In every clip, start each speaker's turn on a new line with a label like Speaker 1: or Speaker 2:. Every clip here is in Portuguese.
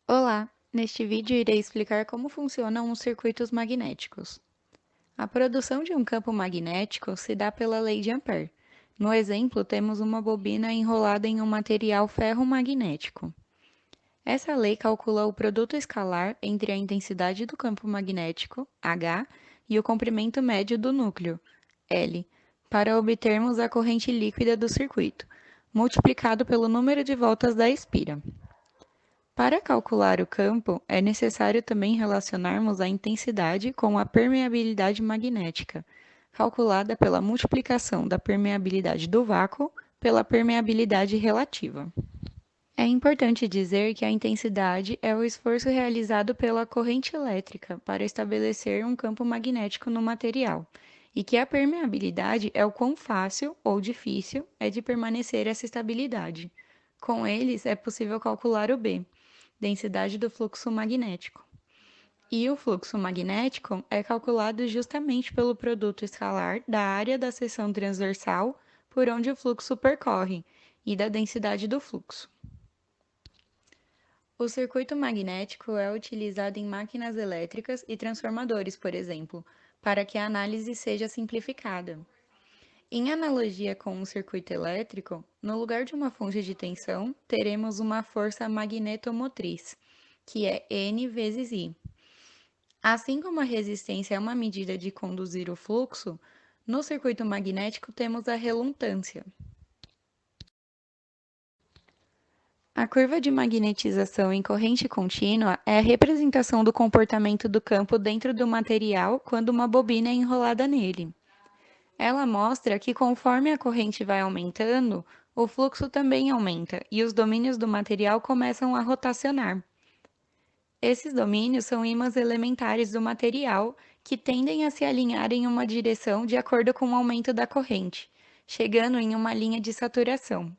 Speaker 1: Olá! Neste vídeo irei explicar como funcionam os circuitos magnéticos. A produção de um campo magnético se dá pela lei de Ampère. No exemplo, temos uma bobina enrolada em um material ferromagnético. Essa lei calcula o produto escalar entre a intensidade do campo magnético, H, e o comprimento médio do núcleo, L, para obtermos a corrente líquida do circuito, multiplicado pelo número de voltas da espira. Para calcular o campo, é necessário também relacionarmos a intensidade com a permeabilidade magnética, calculada pela multiplicação da permeabilidade do vácuo pela permeabilidade relativa. É importante dizer que a intensidade é o esforço realizado pela corrente elétrica para estabelecer um campo magnético no material, e que a permeabilidade é o quão fácil ou difícil é de permanecer essa estabilidade. Com eles, é possível calcular o B, densidade do fluxo magnético. E o fluxo magnético é calculado justamente pelo produto escalar da área da seção transversal por onde o fluxo percorre e da densidade do fluxo. O circuito magnético é utilizado em máquinas elétricas e transformadores, por exemplo, para que a análise seja simplificada. Em analogia com um circuito elétrico, no lugar de uma fonte de tensão, teremos uma força magnetomotriz, que é N vezes I. Assim como a resistência é uma medida de conduzir o fluxo, no circuito magnético temos a relutância. A curva de magnetização em corrente contínua é a representação do comportamento do campo dentro do material quando uma bobina é enrolada nele. Ela mostra que conforme a corrente vai aumentando, o fluxo também aumenta e os domínios do material começam a rotacionar. Esses domínios são ímãs elementares do material que tendem a se alinhar em uma direção de acordo com o aumento da corrente, chegando em uma linha de saturação.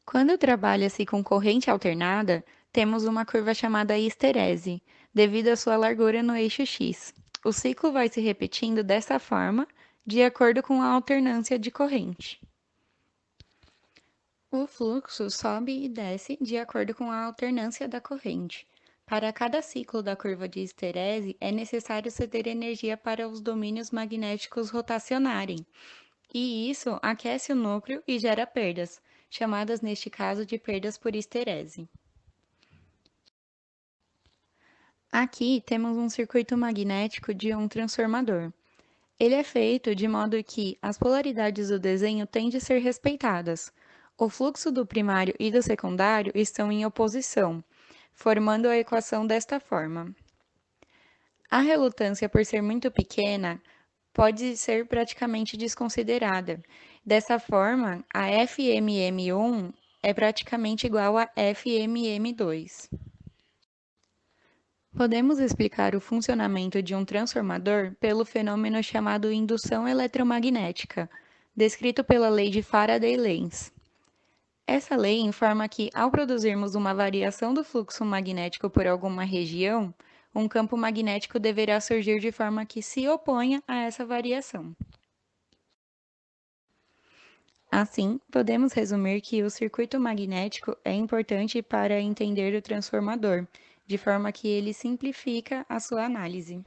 Speaker 1: Quando trabalha-se com corrente alternada, temos uma curva chamada histerese, devido à sua largura no eixo X. O ciclo vai se repetindo dessa forma, de acordo com a alternância de corrente. O fluxo sobe e desce de acordo com a alternância da corrente. Para cada ciclo da curva de histerese, é necessário ceder energia para os domínios magnéticos rotacionarem, e isso aquece o núcleo e gera perdas, chamadas neste caso de perdas por histerese. Aqui temos um circuito magnético de um transformador. Ele é feito de modo que as polaridades do desenho têm de ser respeitadas. O fluxo do primário e do secundário estão em oposição, formando a equação desta forma. A relutância, por ser muito pequena, pode ser praticamente desconsiderada. Dessa forma, a FMM1 é praticamente igual a FMM2. Podemos explicar o funcionamento de um transformador pelo fenômeno chamado indução eletromagnética, descrito pela lei de Faraday-Lenz. Essa lei informa que, ao produzirmos uma variação do fluxo magnético por alguma região, um campo magnético deverá surgir de forma que se oponha a essa variação. Assim, podemos resumir que o circuito magnético é importante para entender o transformador, de forma que ele simplifica a sua análise.